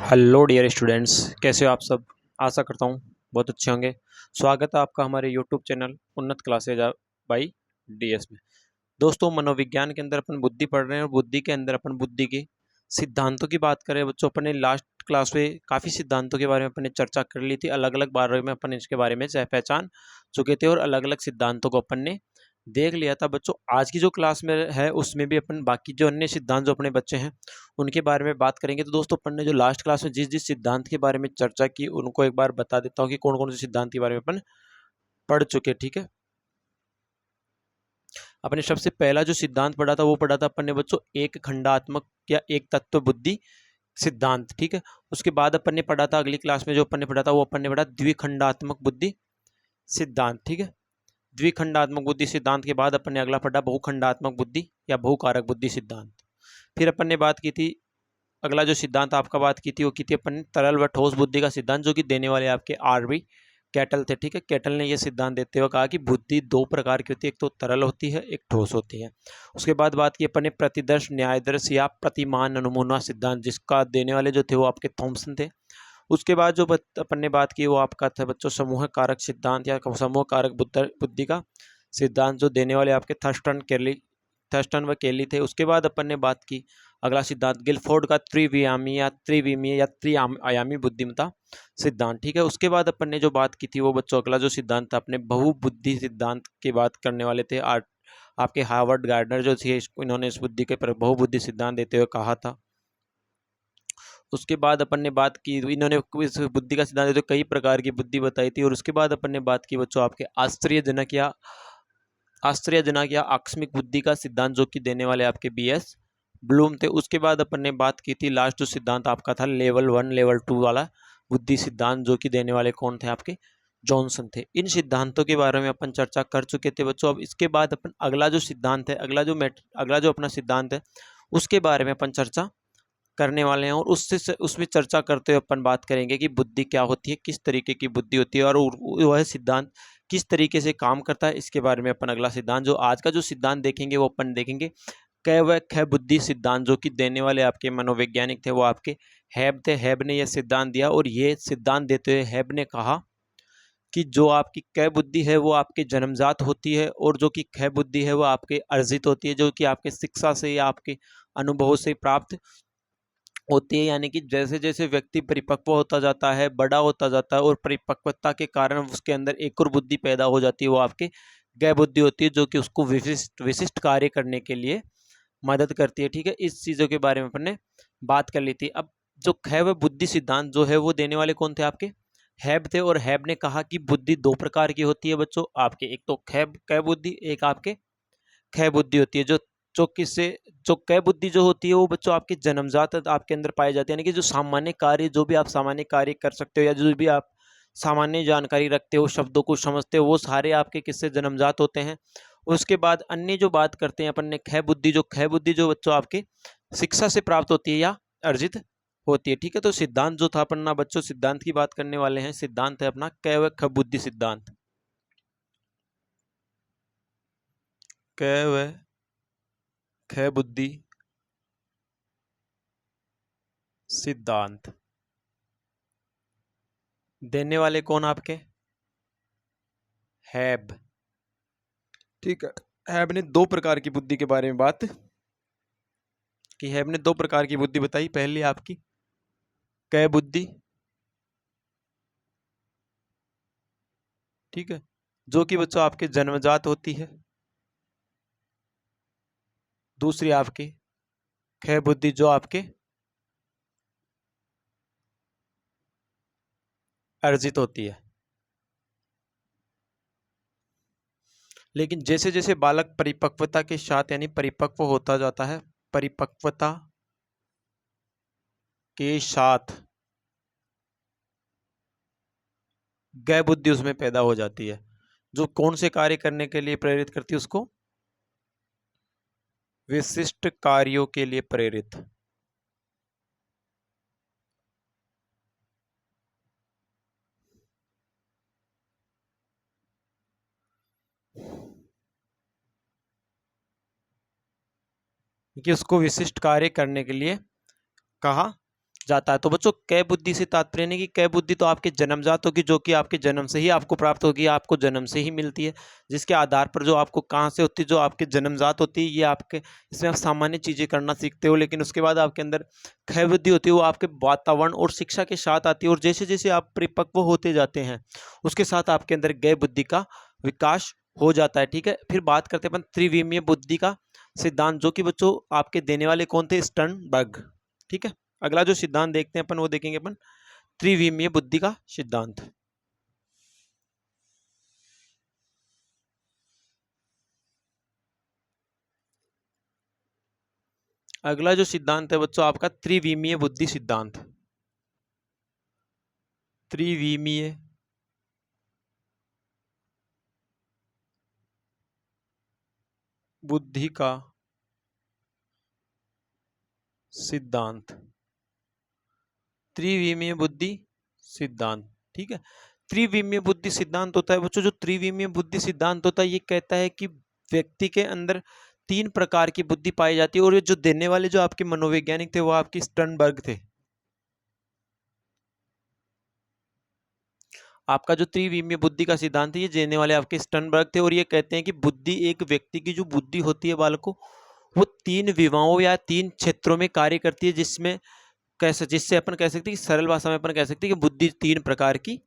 Hello dear students, कैसे हो आप सब। आशा करता हूँ बहुत अच्छे होंगे। स्वागत है आपका हमारे यूट्यूब चैनल उन्नत क्लासेज बाई डीएस में। दोस्तों, मनोविज्ञान के अंदर अपन बुद्धि पढ़ रहे हैं और बुद्धि के अंदर अपन बुद्धि के सिद्धांतों की बात करें। बच्चों, अपन ने लास्ट क्लास में काफ़ी सिद्धांतों के बारे में अपन ने चर्चा कर ली थी। अलग अलग बारे में अपन इसके बारे में पहचान चुके थे और अलग अलग सिद्धांतों को अपन ने देख लिया था। बच्चों, आज की जो क्लास में है उसमें भी अपन बाकी जो अन्य सिद्धांत जो अपने बच्चे हैं उनके बारे में बात करेंगे। तो दोस्तों, अपन ने जो लास्ट क्लास में जिस जिस सिद्धांत के बारे में चर्चा की उनको एक बार बता देता हूँ कि कौन कौन से सिद्धांत के बारे में अपन पढ़ चुके। ठीक है, अपने सबसे पहला जो सिद्धांत पढ़ा था वो पढ़ा था अपन ने बच्चों एक खंडात्मक या एक तत्व बुद्धि सिद्धांत। ठीक है, उसके बाद अपन ने पढ़ा था अगली क्लास में जो अपन ने पढ़ा था वो अपन ने पढ़ा द्विखंडात्मक बुद्धि सिद्धांत। ठीक है, द्विखंडात्मक बुद्धि सिद्धांत के बाद अपन ने अगला पढ़ा बहुखंडात्मक बुद्धि या बहुकारक बुद्धि सिद्धांत। फिर अपन ने बात की थी, अगला जो सिद्धांत आपका बात की थी वो की थी अपन ने तरल व ठोस बुद्धि का सिद्धांत, जो कि देने वाले आपके आरबी कैटल थे। ठीक है, कैटल ने यह सिद्धांत देते हुए कहा कि बुद्धि दो प्रकार की होती है, एक तो तरल होती है, एक ठोस होती है। उसके बाद बात की अपन ने प्रतिदर्श न्यायदर्श या प्रतिमान अनुमुना सिद्धांत, जिसका देने वाले जो थे वो आपके थॉमसन थे। उसके बाद जो अपन ने बात की वो आपका था बच्चों समूह कारक सिद्धांत या समूह कारक बुद्धि का सिद्धांत, जो देने वाले आपके थर्स्टन व केली थे। उसके बाद अपन ने बात की अगला सिद्धांत गिलफोर्ड का त्रिविमीय या त्रिआयामी बुद्धिमत्ता सिद्धांत। ठीक है, उसके बाद अपन ने जो बात की थी वो बच्चों अगला जो सिद्धांत था अपने बहुबुद्धि सिद्धांत की बात करने वाले थे। आपके हार्वर्ड गार्डनर जो थे इन्होंने इस बुद्धि के बहुबुद्धि सिद्धांत देते हुए कहा था। उसके बाद अपन ने बात की, इन्होंने इस बुद्धि का सिद्धांत देते हुए कई प्रकार की बुद्धि बताई थी। और उसके बाद अपन ने बात की बच्चों आपके आश्चर्यजनक या आकस्मिक बुद्धि का सिद्धांत, जो कि देने वाले आपके बीएस ब्लूम थे। उसके बाद अपन ने बात की थी लास्ट जो सिद्धांत आपका था लेवल 1 लेवल 2 वाला बुद्धि सिद्धांत, जो कि देने वाले कौन थे आपके जॉनसन थे। इन सिद्धांतों के बारे में अपन चर्चा कर चुके थे बच्चों। अब इसके बाद अपन अगला जो सिद्धांत है, अगला जो अपना सिद्धांत है उसके बारे में अपन चर्चा करने वाले हैं। और उसमें चर्चा करते हुए अपन बात करेंगे कि बुद्धि क्या होती है, किस तरीके की बुद्धि होती है और वह सिद्धांत किस तरीके से काम करता है। इसके बारे में अपन अगला सिद्धांत जो आज का जो सिद्धांत देखेंगे वो अपन देखेंगे कै व ख बुद्धि सिद्धांत, जो कि देने वाले आपके मनोवैज्ञानिक थे वो आपके हैब थे। हैब ने यह सिद्धांत दिया और ये सिद्धांत देते हुए हैब ने कहा कि जो आपकी कै बुद्धि है वो आपके जन्मजात होती है और जो कि ख बुद्धि है वो आपके अर्जित होती है, जो कि आपके शिक्षा से या आपके अनुभव से प्राप्त होती है। यानी कि जैसे जैसे व्यक्ति परिपक्व होता जाता है, बड़ा होता जाता है और परिपक्वता के कारण उसके अंदर एक और बुद्धि पैदा हो जाती है, वो आपके गै बुद्धि होती है, जो कि उसको विशिष्ट विशिष्ट कार्य करने के लिए मदद करती है। ठीक है, इस चीज़ों के बारे में अपन ने बात कर ली थी। अब जो ख व बुद्धि सिद्धांत जो है वो देने वाले कौन थे आपके हैब थे। और हैब ने कहा कि बुद्धि दो प्रकार की होती है बच्चों आपके, एक तो कै बुद्धि, एक आपके ख बुद्धि होती है। जो किससे जो कै बुद्धि जो होती है वो बच्चों आपके जन्मजात आपके अंदर पाई जाती है। यानी कि जो सामान्य कार्य, जो भी आप सामान्य कार्य कर सकते हो या जो भी आप सामान्य जानकारी रखते हो, शब्दों को समझते हो, वो सारे आपके किससे जन्मजात होते हैं। उसके बाद अन्य जो बात करते हैं अपन ने ख बुद्धि जो बच्चों आपके शिक्षा से प्राप्त होती है या अर्जित होती है। ठीक है, तो सिद्धांत जो था अपन ना बच्चों सिद्धांत की बात करने वाले हैं। सिद्धांत है अपना कै व ख बुद्धि सिद्धांत। कै व ख बुद्धि सिद्धांत देने वाले कौन आपके हैब। ठीक है, हैब ने दो प्रकार की बुद्धि के बारे में बात की। हैब ने दो प्रकार की बुद्धि बताई। पहली आपकी कै बुद्धि, ठीक है, जो कि बच्चों आपके जन्मजात होती है। दूसरी आपकी ख बुद्धि जो आपके अर्जित होती है। लेकिन जैसे जैसे बालक परिपक्वता के साथ यानी परिपक्व होता जाता है, परिपक्वता के साथ गै बुद्धि उसमें पैदा हो जाती है, जो कौन से कार्य करने के लिए प्रेरित करती है उसको विशिष्ट कार्यों के लिए प्रेरित। कि उसको विशिष्ट कार्य करने के लिए कहा जाता है। तो बच्चों कै बुद्धि से तात्पर्य नहीं कि कै बुद्धि तो आपके जन्मजात होगी, जो कि आपके जन्म से ही आपको प्राप्त होगी, आपको जन्म से ही मिलती है, जिसके आधार पर जो आपको कहाँ से होती है, जो आपके जन्मजात होती है, ये आपके इसमें आप सामान्य चीजें करना सीखते हो, लेकिन उसके बाद आपके अंदर कै बुद्धि होती है, वो आपके वातावरण और शिक्षा के साथ आती है, और जैसे जैसे आप परिपक्व होते जाते हैं उसके साथ आपके अंदर गै बुद्धि का विकास हो जाता है। ठीक है, फिर बात करते हैं अपन त्रिविमीय बुद्धि का सिद्धांत, जो कि बच्चों आपके देने वाले कौन थे, स्टर्नबर्ग। ठीक है, अगला जो सिद्धांत देखते हैं अपन वो देखेंगे अपन त्रिविमीय बुद्धि का सिद्धांत। अगला जो सिद्धांत है बच्चों आपका त्रिविमीय बुद्धि सिद्धांत। त्रिविमीय बुद्धि का सिद्धांत। त्रिविमीय बुद्धि सिद्धांत। ठीक है, त्रिविमीय बुद्धि सिद्धांत होता है बच्चों, जो त्रिविमीय बुद्धि सिद्धांत होता है ये कहता है कि व्यक्ति के अंदर 3 प्रकार की बुद्धि पाई जाती है, और ये जो देने वाले जो आपके मनोवैज्ञानिक थे वो आपके स्टर्नबर्ग थे। आपका जो त्रिविमीय बुद्धि का सिद्धांत है ये देने वाले आपके स्टर्नबर्ग थे, और ये कहते हैं कि बुद्धि, एक व्यक्ति की जो बुद्धि होती है बालकों, वो 3 विभागों या 3 क्षेत्रों में कार्य करती है, जिसमें कैसे, जिससे अपन कह सकते हैं कि सरल भाषा में अपन कह सकते हैं कि बुद्धि 3 प्रकार की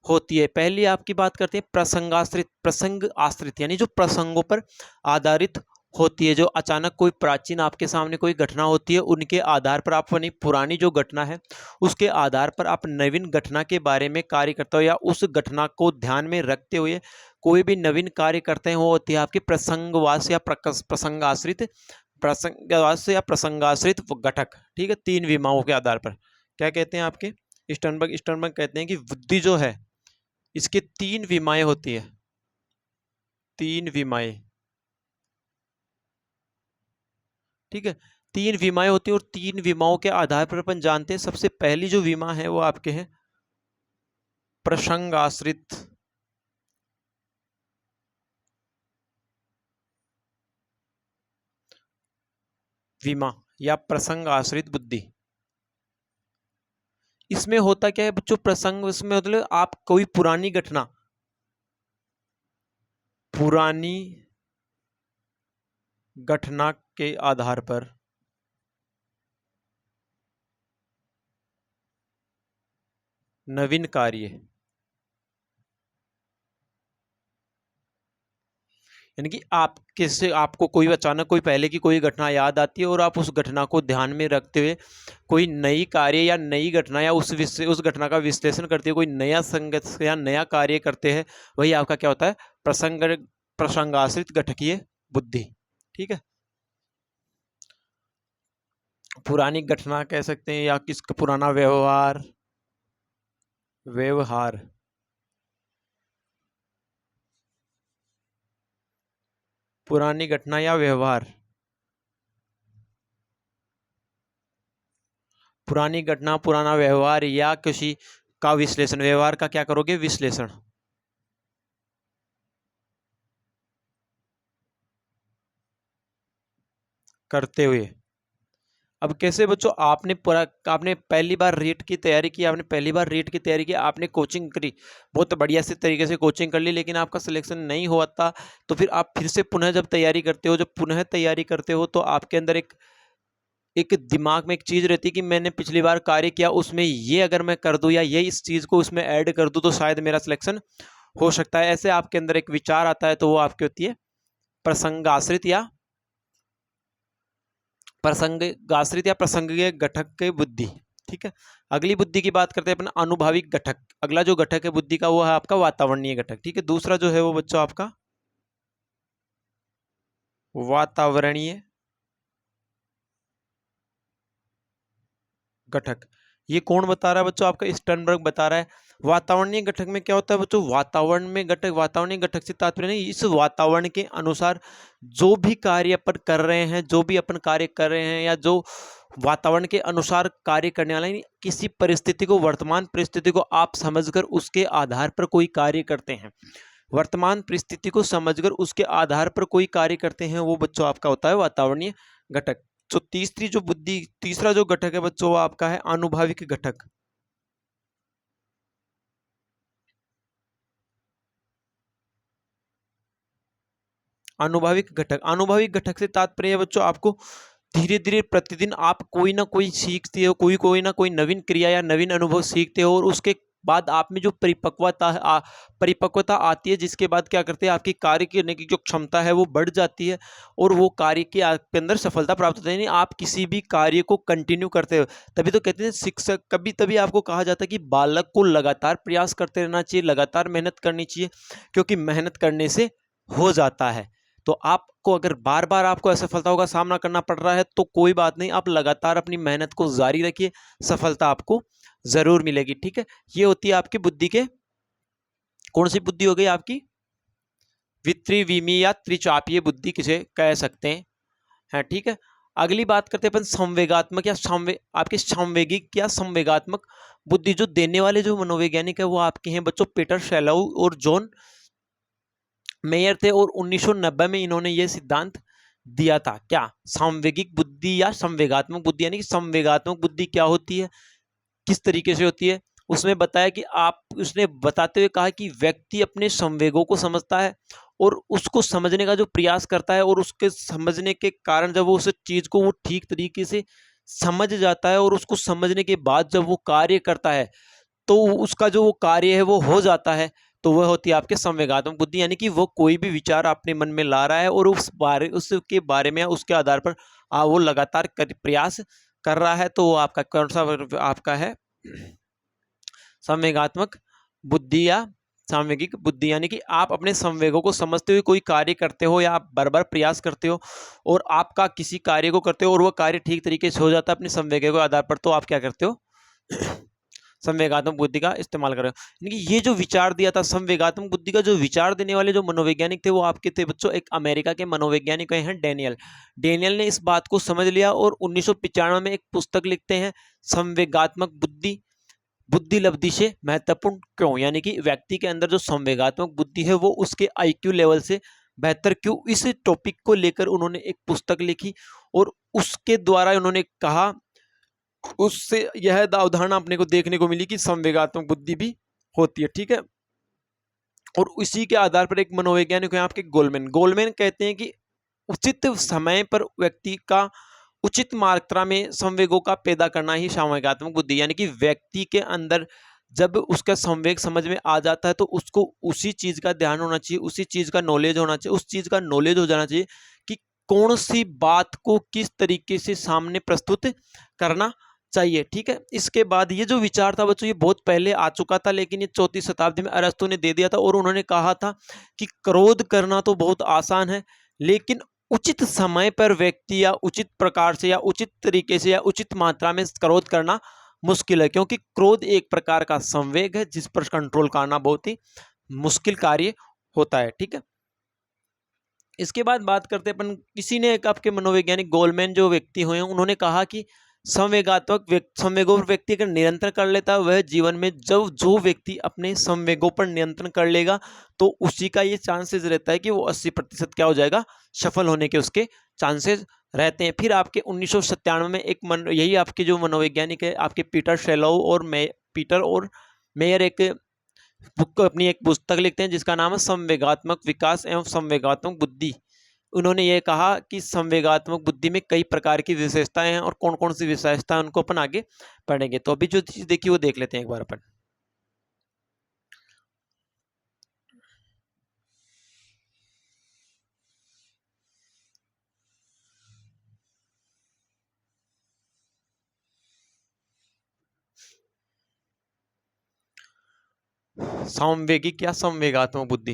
होती है। पहली आपकी बात करते हैं प्रसंगाश्रित, प्रसंग आश्रित यानी जो प्रसंगों पर आधारित होती है, जो अचानक कोई प्राचीन आपके सामने कोई घटना होती है, उनके आधार पर आप अपनी पुरानी जो घटना है उसके आधार पर आप नवीन घटना के बारे में कार्य करते हो, या उस घटना को ध्यान में रखते हुए कोई भी नवीन कार्य करते हैं, वो होती है आपकी प्रसंगवास या प्रसंगाश्रित, प्रसंगवास या प्रसंगाश्रित घटक। ठीक है, 3 विमाओं के आधार पर क्या कहते हैं आपके स्टर्नबर्ग कहते हैं कि बुद्धि जो है इसके 3 विमाएं होती है, 3 विमाएं। ठीक है, 3 विमाएं होती है, और 3 विमाओं के आधार पर अपन जानते हैं सबसे पहली जो विमा है वो आपके हैं प्रसंग आश्रित विमा या प्रसंग आश्रित बुद्धि। इसमें होता क्या है बच्चों, प्रसंग, इसमें मतलब आप कोई पुरानी घटना, पुरानी घटना के आधार पर नवीन कार्य, यानी कि आप किससे, आपको कोई अचानक कोई पहले की कोई घटना याद आती है, और आप उस घटना को ध्यान में रखते हुए कोई नई कार्य या नई घटना या उस घटना का विश्लेषण करते हुए कोई नया संगत या नया कार्य करते हैं, वही आपका क्या होता है, प्रसंगाश्रित घटकीय बुद्धि। ठीक है, पुरानी घटना कह सकते हैं, या किसका पुराना व्यवहार, व्यवहार पुरानी घटना या व्यवहार, पुरानी घटना, पुराना व्यवहार, या किसी का विश्लेषण, व्यवहार का क्या करोगे, विश्लेषण करते हुए। अब कैसे बच्चों, आपने पहली बार रीट की तैयारी की, आपने पहली बार रीट की तैयारी की, आपने कोचिंग करी, बहुत बढ़िया से तरीके से कोचिंग कर ली, लेकिन आपका सिलेक्शन नहीं हुआ था, तो फिर आप फिर से पुनः जब तैयारी करते हो, जब पुनः तैयारी करते हो, तो आपके अंदर एक एक दिमाग में एक चीज रहती है कि मैंने पिछली बार कार्य किया, उसमें ये अगर मैं कर दूं, या ये इस चीज को उसमें ऐड कर दूं, तो शायद मेरा सिलेक्शन हो सकता है। ऐसे आपके अंदर एक विचार आता है, तो वो आपकी होती है प्रसंगाश्रित या प्रसंगीय घटक की बुद्धि। ठीक है, अगली बुद्धि की बात करते हैं अपन अनुभाविक घटक। अगला जो घटक है बुद्धि का वो है आपका वातावरणीय घटक। ठीक है, दूसरा जो है वो बच्चों आपका वातावरणीय घटक। ये कौन बता रहा है बच्चों, आपका स्टर्नबर्ग बता रहा है। वातावरणीय घटक में क्या होता है बच्चों, वातावरण में घटक, वातावरणीय घटक से तात्पर्य नहीं, इस वातावरण के अनुसार जो भी कार्य अपन कर रहे हैं, जो भी अपन कार्य कर रहे हैं, या जो वातावरण के अनुसार कार्य करने वाला, यानी किसी परिस्थिति को, वर्तमान परिस्थिति को आप समझकर उसके आधार पर कोई कार्य करते हैं, वर्तमान परिस्थिति को समझकर उसके आधार पर कोई कार्य करते हैं, वो बच्चों आपका होता है वातावरणीय घटक। जो तीसरा जो घटक है बच्चों वो आपका है आनुभाविक घटक। आनुभाविक घटक से तात्पर्य है बच्चों आपको धीरे धीरे प्रतिदिन आप कोई ना कोई सीखते हो, कोई ना कोई नवीन क्रिया या नवीन अनुभव सीखते हो और उसके बाद आप में जो परिपक्वता आती है, जिसके बाद क्या करते हैं आपकी कार्य करने की जो क्षमता है वो बढ़ जाती है और वो कार्य के आपके अंदर सफलता प्राप्त होती है। यानी आप किसी भी कार्य को कंटिन्यू करते हो, तभी तो कहते हैं शिक्षक, कभी तभी आपको कहा जाता है कि बालक को लगातार प्रयास करते रहना चाहिए, लगातार मेहनत करनी चाहिए, क्योंकि मेहनत करने से हो जाता है। तो आपको अगर बार बार आपको असफलताओं का सामना करना पड़ रहा है तो कोई बात नहीं, आप लगातार अपनी मेहनत को जारी रखिए, सफलता आपको जरूर मिलेगी। ठीक है, ये होती है आपकी बुद्धि के, कौन सी बुद्धि हो गई आपकी, वित्रिवीमी या त्रिचापीय बुद्धि किसे कह सकते हैं। ठीक है, अगली बात करते हैं अपन संवेगात्मक या आपके संवेगिक या संवेगात्मक बुद्धि। जो देने वाले जो मनोवैज्ञानिक है वो आपके हैं बच्चों पीटर शेलौ और जॉन मेयर थे, और 1990 में इन्होंने ये सिद्धांत दिया था। क्या, संवेगिक बुद्धि या संवेगात्मक बुद्धि, यानी कि संवेगात्मक बुद्धि क्या होती है, किस तरीके से होती है। उसमें बताया कि उसने बताते हुए कहा कि व्यक्ति अपने संवेगों को समझता है और उसको समझने का जो प्रयास करता है, और उसके समझने के कारण जब वो उस चीज को वो ठीक तरीके से समझ जाता है और उसको समझने के बाद जब वो कार्य करता है तो उसका जो वो कार्य है वो हो जाता है। तो वह होती है आपके संवेगात्मक बुद्धि, यानी कि वो कोई भी विचार अपने मन में ला रहा है और उसके बारे में उसके आधार पर वो लगातार प्रयास कर रहा है, तो वो आपका कौन सा आपका है, संवेगात्मक बुद्धि या सामवेगिक बुद्धि। यानी कि आप अपने संवेगों को समझते हुए कोई कार्य करते हो या आप बार बार प्रयास करते हो और आपका किसी कार्य को करते हो और वह कार्य ठीक तरीके से हो जाता है अपने संवेगों के आधार पर, तो आप क्या करते हो, संवेगात्मक बुद्धि का इस्तेमाल कर रहे हो। यानी कि ये जो विचार दिया था संवेगात्मक बुद्धि का, जो विचार देने वाले जो मनोवैज्ञानिक थे वो आपके थे बच्चों एक अमेरिका के मनोवैज्ञानिक हैं डेनियल ने इस बात को समझ लिया और 1995 में एक पुस्तक लिखते हैं, संवेगात्मक बुद्धि लब्धि से महत्वपूर्ण क्यों। यानी कि व्यक्ति के अंदर जो संवेगात्मक बुद्धि है वो उसके आईक्यू लेवल से बेहतर क्यों, इस टॉपिक को लेकर उन्होंने एक पुस्तक लिखी और उसके द्वारा उन्होंने कहा, उससे यह अवधारणा अपने को देखने को मिली कि संवेगात्मक बुद्धि भी होती है। ठीक है, और उसी के आधार पर एक मनोवैज्ञानिक है आपके गोलमैन कहते हैं कि उचित समय पर व्यक्ति का उचित मात्रा में संवेगों का पैदा करना ही संवेगात्मक बुद्धि। यानी कि व्यक्ति के अंदर जब उसका संवेग समझ में आ जाता है तो उसको उसी चीज का ध्यान होना चाहिए, उसी चीज का नॉलेज होना चाहिए, उस चीज का नॉलेज हो जाना चाहिए कि कौन सी बात को किस तरीके से सामने प्रस्तुत करना चाहिए। ठीक है, इसके बाद ये जो विचार था बच्चों ये बहुत पहले आ चुका था, लेकिन ये 4वीं शताब्दी में अरस्तु ने दे दिया था और उन्होंने कहा था कि क्रोध करना तो बहुत आसान है, लेकिन उचित समय पर व्यक्ति या उचित प्रकार से या उचित तरीके से या उचित मात्रा में क्रोध करना मुश्किल है, क्योंकि क्रोध एक प्रकार का संवेग है जिस पर कंट्रोल करना बहुत ही मुश्किल कार्य होता है। ठीक है, इसके बाद बात करते हैं अपन, किसी ने एक आपके मनोवैज्ञानिक गोलमैन जो व्यक्ति हुए उन्होंने कहा कि संवेगों पर व्यक्ति अगर नियंत्रण कर लेता है, वह जीवन में जब जो व्यक्ति अपने संवेगों पर नियंत्रण कर लेगा तो उसी का ये चांसेस रहता है कि वो 80% क्या हो जाएगा, सफल होने के उसके चांसेस रहते हैं। फिर आपके 1997 में यही आपके जो मनोवैज्ञानिक है आपके पीटर और मेयर एक अपनी एक पुस्तक लिखते हैं जिसका नाम है संवेगात्मक विकास एवं संवेगात्मक बुद्धि। उन्होंने ये कहा कि संवेगात्मक बुद्धि में कई प्रकार की विशेषताएं हैं और कौन कौन सी विशेषताएं उनको अपन आगे पढ़ेंगे। तो अभी जो चीज देखी वो देख लेते हैं एक बार अपन। सामवेगिक या संवेगात्मक बुद्धि,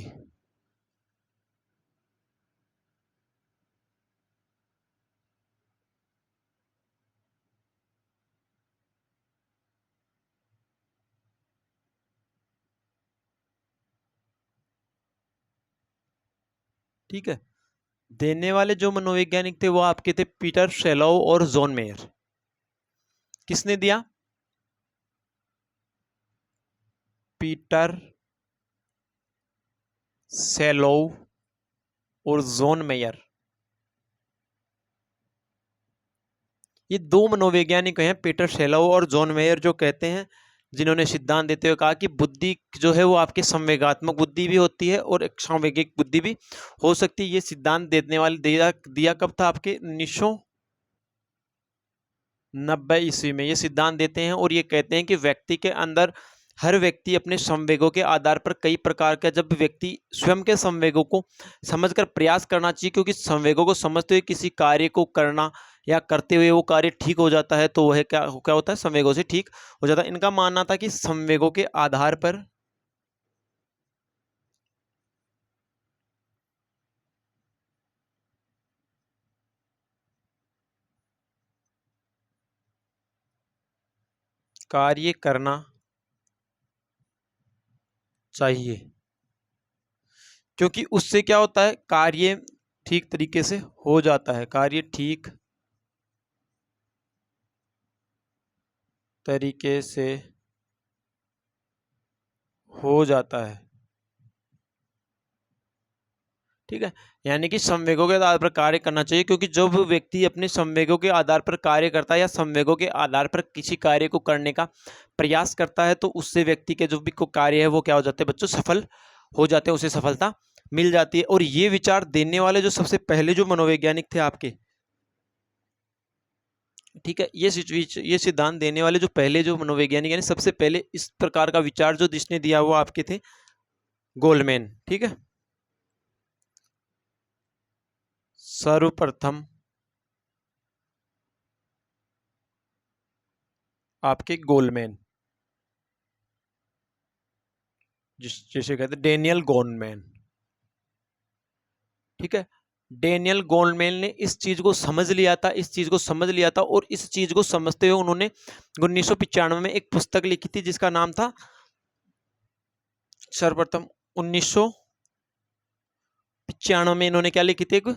ठीक है, देने वाले जो मनोवैज्ञानिक थे वो आपके थे पीटर शेलौ और जॉन मेयर। किसने दिया, पीटर शेलौ और जॉन मेयर। ये दो मनोवैज्ञानिक हैं, पीटर शेलोव और जॉन मेयर, जो कहते हैं, जिन्होंने सिद्धांत देते हुए कहा कि बुद्धि जो है वो आपकी संवेगात्मक बुद्धि भी होती है और एक सांवेगिक बुद्धि भी हो सकती है। ये सिद्धांत देने वाले दिया दिया कब था? आपके 1990 ईस्वी में ये सिद्धांत देते हैं और ये कहते हैं कि व्यक्ति के अंदर, हर व्यक्ति अपने संवेगों के आधार पर कई प्रकार का, जब व्यक्ति स्वयं के संवेगों को समझकर प्रयास करना चाहिए, क्योंकि संवेगों को समझते हुए किसी कार्य को करना या करते हुए वो कार्य ठीक हो जाता है, तो वह क्या क्या होता है? संवेगों से ठीक हो जाता है। इनका मानना था कि संवेगों के आधार पर कार्य करना चाहिए, क्योंकि उससे क्या होता है? कार्य ठीक तरीके से हो जाता है, कार्य ठीक तरीके से हो जाता है। ठीक है, यानी कि संवेगों के आधार पर कार्य करना चाहिए, क्योंकि जब व्यक्ति अपने संवेगों के आधार पर कार्य करता है या संवेगों के आधार पर किसी कार्य को करने का प्रयास करता है, तो उससे व्यक्ति के जो भी को कार्य है वो क्या हो जाते हैं बच्चों? सफल हो जाते हैं, उसे सफलता मिल जाती है। और ये विचार देने वाले जो सबसे पहले जो मनोवैज्ञानिक थे आपके, ठीक है, ये सिद्धांत देने वाले जो पहले जो मनोवैज्ञानिक, यानी सबसे पहले इस प्रकार का विचार जो जिसने दिया वो आपके थे गोलमैन। ठीक है, सर्वप्रथम आपके गोलमैन, जिसे कहते हैं डेनियल गोलमैन। ठीक है, डेनियल गोलमैन ने इस चीज को समझ लिया था, और इस चीज को समझते हुए उन्होंने 1995 में एक पुस्तक लिखी थी जिसका नाम था, सर्वप्रथम 1995 में इन्होंने क्या लिखी थी? एक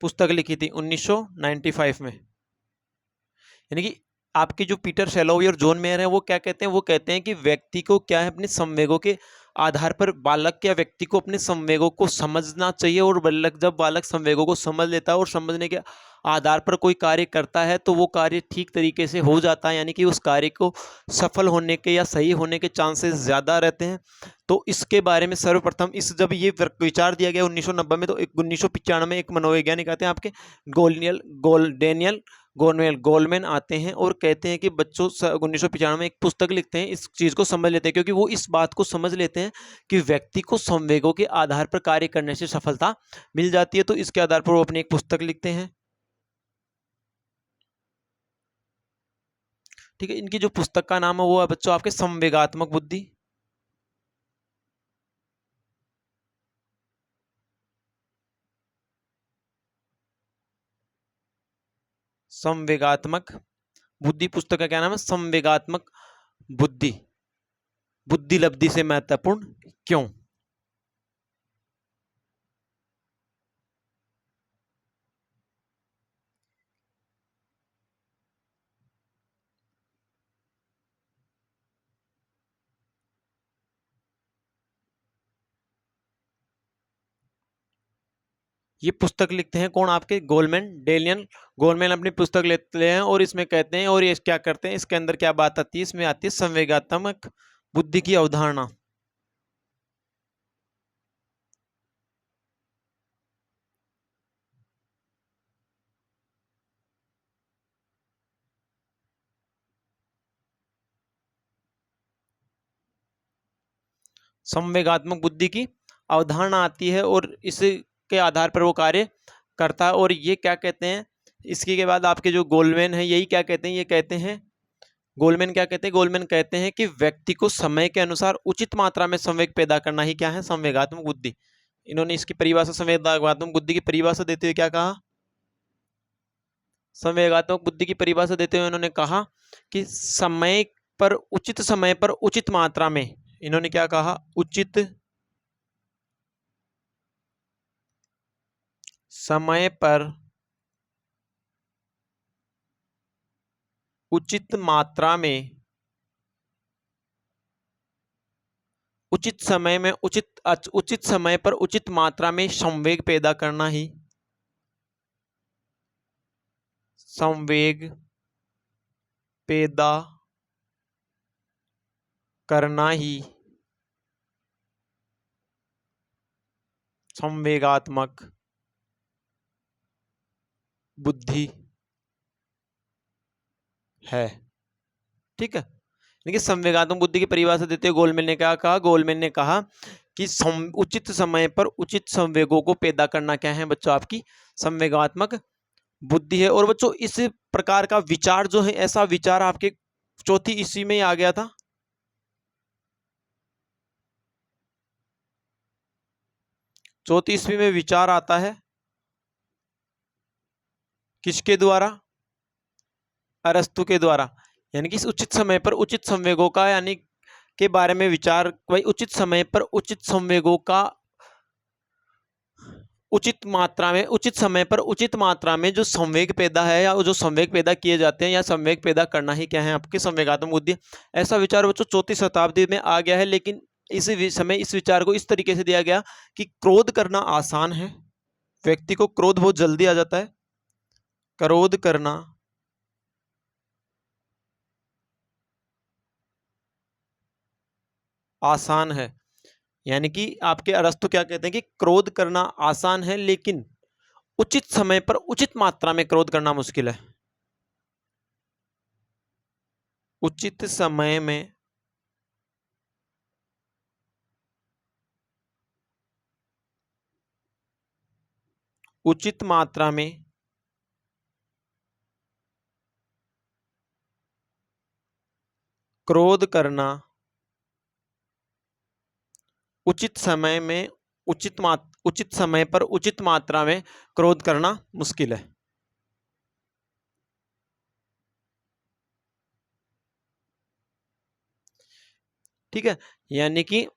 पुस्तक लिखी थी 1995 में। यानी कि आपके जो पीटर शेलोवी और जॉन मेयर है वो क्या कहते हैं? वो कहते हैं कि व्यक्ति को क्या है, अपने संवेगों के आधार पर बालक या व्यक्ति को अपने संवेगों को समझना चाहिए, और जब बालक संवेगों को समझ लेता है और समझने के आधार पर कोई कार्य करता है तो वो कार्य ठीक तरीके से हो जाता है, यानी कि उस कार्य को सफल होने के या सही होने के चांसेस ज़्यादा रहते हैं। तो इसके बारे में सर्वप्रथम जब ये विचार दिया गया 1990 में, तो 1995 में एक मनोवैज्ञानिक आते हैं आपके डेनियल गोलमैन आते हैं और कहते हैं कि बच्चों 1995 में एक पुस्तक लिखते हैं, इस चीज़ को समझ लेते हैं, क्योंकि वो इस बात को समझ लेते हैं कि व्यक्ति को संवेगों के आधार पर कार्य करने से सफलता मिल जाती है। तो इसके आधार पर वो अपनी एक पुस्तक लिखते हैं। ठीक है, इनकी जो पुस्तक का नाम है वो है बच्चों आपके संवेगात्मक बुद्धि। संवेगात्मक बुद्धि पुस्तक का क्या नाम है? संवेगात्मक बुद्धि, बुद्धि लब्धि से महत्वपूर्ण क्यों? ये पुस्तक लिखते हैं कौन? आपके डेनियल गोलमैन अपनी पुस्तक लेते हैं और इसमें कहते हैं, और ये क्या करते हैं, इसके अंदर क्या बात आती है? इसमें आती है संवेगात्मक बुद्धि की अवधारणा। संवेगात्मक बुद्धि की अवधारणा आती है और इसके आधार पर वो कार्य करता है। और ये क्या कहते हैं, इसके के बाद आपके जो गोलमैन है यही क्या कहते हैं? ये कहते हैं, गोलमैन क्या कहते हैं? गोलमैन कहते हैं कि व्यक्ति को समय के अनुसार उचित मात्रा में संवेग पैदा करना ही क्या है? संवेगात्मक बुद्धि। इन्होंने इसकी परिभाषा, संवेगात्मक बुद्धि की परिभाषा देते हुए क्या कहा? संवेगात्मक बुद्धि की परिभाषा देते हुए उन्होंने कहा कि समय पर उचित मात्रा में, इन्होंने क्या कहा? उचित समय पर उचित मात्रा में, उचित समय पर उचित मात्रा में संवेग पैदा करना ही संवेग पैदा करना ही संवेगात्मक बुद्धि है। ठीक है, यानी कि संवेगात्मक बुद्धि की परिभाषा देते हुए गोलमेन ने क्या कहा? गोलमेन ने कहा कि उचित समय पर उचित संवेगों को पैदा करना क्या है बच्चों? आपकी संवेगात्मक बुद्धि है। और बच्चों इस प्रकार का विचार जो है, ऐसा विचार आपके चौथी ईस्वी में ही आ गया था। चौथी ईस्वी में विचार आता है किसके द्वारा? अरस्तु के द्वारा। यानी कि उचित समय पर उचित संवेगों का यानी के बारे में विचार, भाई उचित समय पर उचित संवेगों का उचित मात्रा में, उचित समय पर उचित मात्रा में जो संवेग पैदा है या जो संवेग पैदा किए जाते हैं या संवेग पैदा करना ही क्या है? आपकी संवेगात्मक बुद्धि। ऐसा विचार बच्चों चौथी शताब्दी में आ गया है। लेकिन इस समय इस विचार को इस तरीके से दिया गया कि क्रोध करना आसान है, व्यक्ति को क्रोध बहुत जल्दी आ जाता है, क्रोध करना आसान है। यानी कि आपके अरस्तु क्या कहते हैं कि क्रोध करना आसान है, लेकिन उचित समय पर उचित मात्रा में क्रोध करना मुश्किल है। उचित समय में उचित मात्रा में क्रोध करना उचित समय में उचित समय पर उचित मात्रा में क्रोध करना मुश्किल है। ठीक है, यानी कि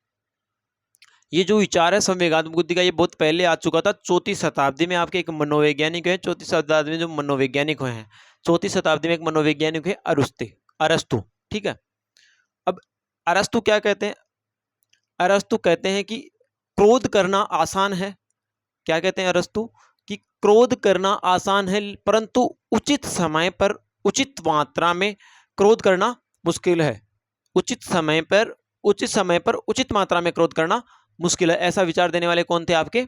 ये जो विचार है संवेगात्मक बुद्धि का, ये बहुत पहले आ चुका था। चौथी शताब्दी में आपके एक मनोवैज्ञानिक है, चौथी शताब्दी में जो मनोवैज्ञानिक हुए हैं, चौथी शताब्दी में एक मनोवैज्ञानिक है अरस्तु। ठीक है, अब अरस्तु क्या कहते हैं? अरस्तु कहते हैं कि क्रोध करना आसान है। क्या कहते हैं अरस्तु? कि क्रोध करना आसान है, परंतु उचित समय पर उचित मात्रा में क्रोध करना मुश्किल है। उचित समय पर उचित मात्रा में क्रोध करना मुश्किल है। ऐसा विचार देने वाले कौन थे? आपके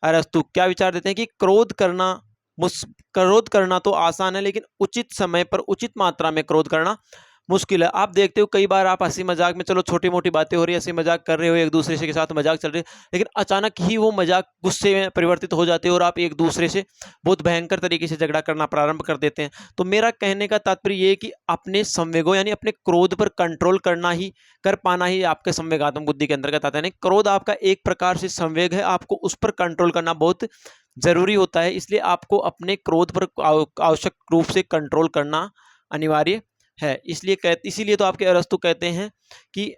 अरस्तु। क्या विचार देते हैं कि क्रोध करना तो आसान है, लेकिन उचित समय पर उचित मात्रा में क्रोध करना मुश्किल है। आप देखते हो कई बार आप हंसी मजाक में, चलो छोटी मोटी बातें हो रही है, हंसी मजाक कर रहे हो, एक दूसरे से के साथ मजाक चल रही है, लेकिन अचानक ही वो मजाक गुस्से में परिवर्तित हो जाते हो और आप एक दूसरे से बहुत भयंकर तरीके से झगड़ा करना प्रारंभ कर देते हैं। तो मेरा कहने का तात्पर्य ये है कि अपने संवेगों यानी अपने क्रोध पर कंट्रोल कर पाना ही आपके संवेगात्मक बुद्धि के अंतर्गत आता है। क्रोध आपका एक प्रकार से संवेग है, आपको उस पर कंट्रोल करना बहुत जरूरी होता है। इसलिए आपको अपने क्रोध पर आवश्यक रूप से कंट्रोल करना अनिवार्य है। इसीलिए तो आपके अरस्तु कहते हैं कि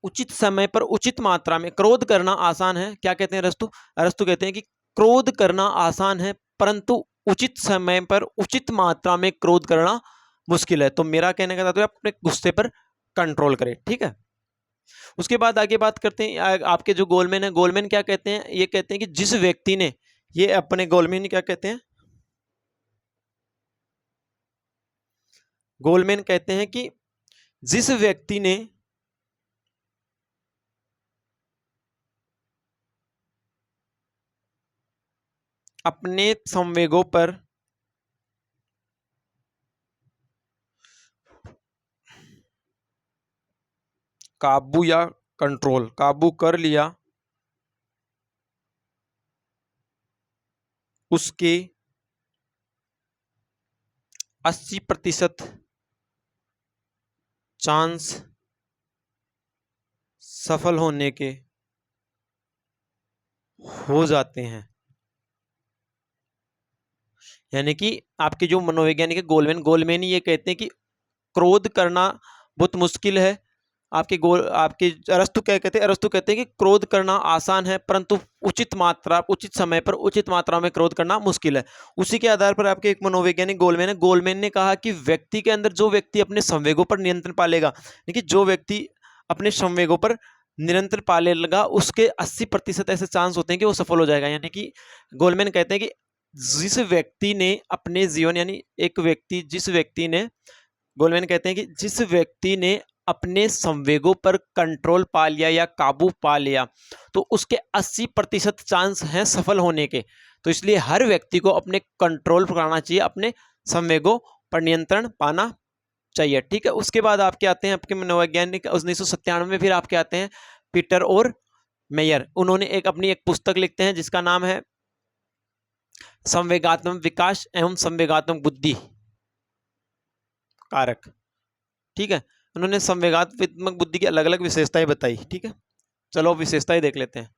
उचित समय पर उचित मात्रा में क्रोध करना आसान है। क्या कहते हैं अरस्तु? अरस्तु कहते हैं कि क्रोध करना आसान है, परंतु उचित समय पर उचित मात्रा में क्रोध करना मुश्किल है। तो मेरा कहने का तात्पर्य अपने गुस्से पर कंट्रोल करें। ठीक है, उसके बाद आगे बात करते हैं आपके जो गोलमैन है। गोलमैन क्या कहते हैं? ये कहते हैं कि जिस व्यक्ति ने, ये अपने गोलमैन क्या कहते हैं? गोलमैन कहते हैं कि जिस व्यक्ति ने अपने संवेगों पर काबू कर लिया, उसके 80% चांस सफल होने के हो जाते हैं। यानी कि आपके जो मनोवैज्ञानिक है गोलमैन ये कहते हैं कि क्रोध करना बहुत मुश्किल है। आपके अरस्तु क्या कहते हैं? अरस्तु कहते हैं कि क्रोध करना आसान है, परंतु उचित समय पर उचित मात्रा में क्रोध करना मुश्किल है। उसी के आधार पर आपके एक मनोवैज्ञानिक गोलमैन ने कहा कि व्यक्ति के अंदर, जो व्यक्ति अपने संवेगों पर नियंत्रण पा लेगा, यानी कि जो व्यक्ति अपने संवेगों पर निरंतर पाले लगा, उसके 80% ऐसे चांस होते हैं कि वो सफल हो जाएगा। यानी कि गोलमैन कहते हैं कि जिस व्यक्ति ने अपने जीवन यानी एक व्यक्ति जिस व्यक्ति ने गोलमैन कहते हैं कि जिस व्यक्ति ने अपने संवेगों पर कंट्रोल पा लिया या काबू पा लिया तो उसके 80% चांस हैं सफल होने के। तो इसलिए हर व्यक्ति को अपने कंट्रोल करना चाहिए, अपने संवेगों पर नियंत्रण पाना चाहिए। ठीक है, उसके बाद आपके आते हैं आपके मनोवैज्ञानिक 1997 में, फिर आपके आते हैं पीटर और मेयर। उन्होंने अपनी एक पुस्तक लिखते हैं जिसका नाम है संवेगात्मक विकास एवं संवेगात्मक बुद्धि कारक। ठीक है, उन्होंने संवेगात्मक बुद्धि की अलग अलग विशेषताएं बताई। ठीक है, चलो विशेषताएं देख लेते हैं।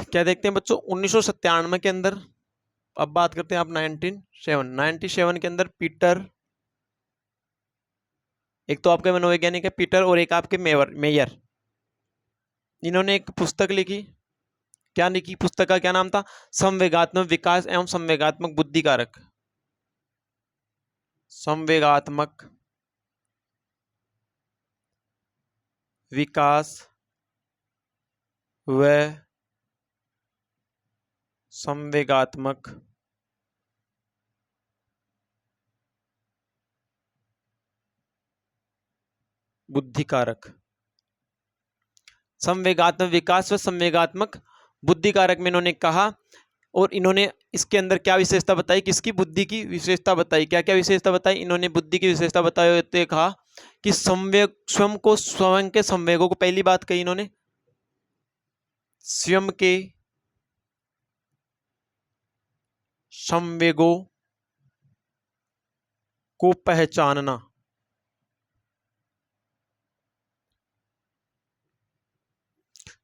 क्या देखते हैं बच्चों, 1997 के अंदर, अब बात करते हैं आप 97 के अंदर पीटर, एक तो आपके मनोवैज्ञानिक है पीटर और एक आपके मेयर, इन्होंने एक पुस्तक लिखी। क्या लिखी? पुस्तक का क्या नाम था? संवेगात्मक विकास एवं संवेगात्मक बुद्धि कारक। संवेगात्मक विकास व संवेगात्मक बुद्धि कारक। संवेगात्मक विकास व संवेगात्मक बुद्धि कारक में इन्होंने कहा, और इन्होंने इसके अंदर क्या विशेषता बताई, किसकी बुद्धि की विशेषता बताई, क्या क्या विशेषता बताई इन्होंने बुद्धि की विशेषता बताए होते कहा कि संवेग, स्वयं के संवेगों को, पहली बात कही इन्होंने स्वयं के संवेगों को पहचानना।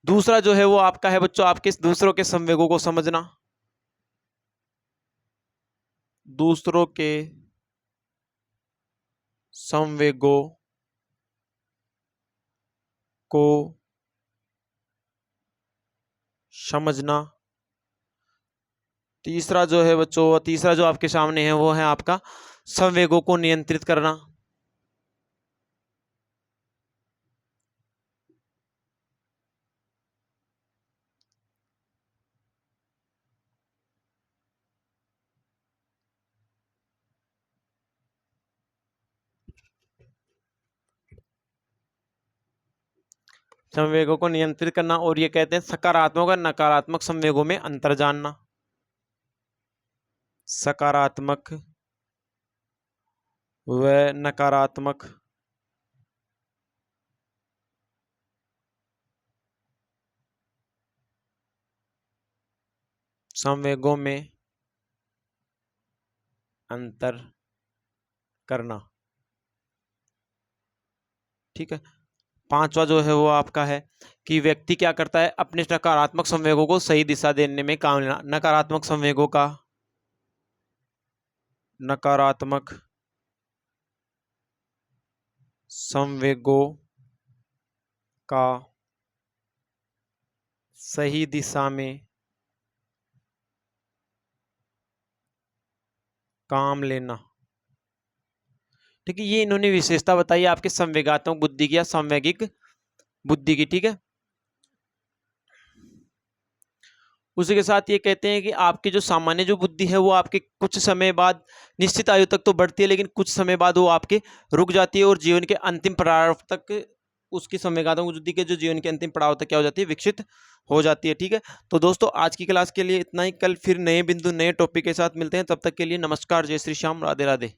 दूसरा जो है वो आपका है बच्चों, आपके दूसरों के संवेगों को समझना, दूसरों के संवेगों को समझना। तीसरा जो है बच्चों, तीसरा जो आपके सामने है वो है आपका संवेगों को नियंत्रित करना। संवेगों को नियंत्रित करना, और ये कहते हैं सकारात्मक और नकारात्मक संवेगों में अंतर जानना। सकारात्मक व नकारात्मक संवेगों में अंतर करना। ठीक है, पांचवा जो है वो आपका है कि व्यक्ति क्या करता है, अपने नकारात्मक संवेगों को सही दिशा देने में काम लेना। नकारात्मक संवेगों का, नकारात्मक संवेगों का सही दिशा में काम लेना। ठीक है, ये इन्होंने विशेषता बताई आपके संवेगात्मक बुद्धि की या संवैगिक बुद्धि की। ठीक है, उसी के साथ ये कहते हैं कि आपकी जो सामान्य जो बुद्धि है वो आपके कुछ समय बाद, निश्चित आयु तक तो बढ़ती है, लेकिन कुछ समय बाद वो आपके रुक जाती है और जीवन के अंतिम पड़ाव तक उसकी संवेगात्मक बुद्धि के जो जीवन के अंतिम पड़ाव तक क्या हो जाती है, विकसित हो जाती है। ठीक है, तो दोस्तों आज की क्लास के लिए इतना ही। कल फिर नए बिंदु नए टॉपिक के साथ मिलते हैं, तब तक के लिए नमस्कार, जय श्री श्याम, राधे राधे।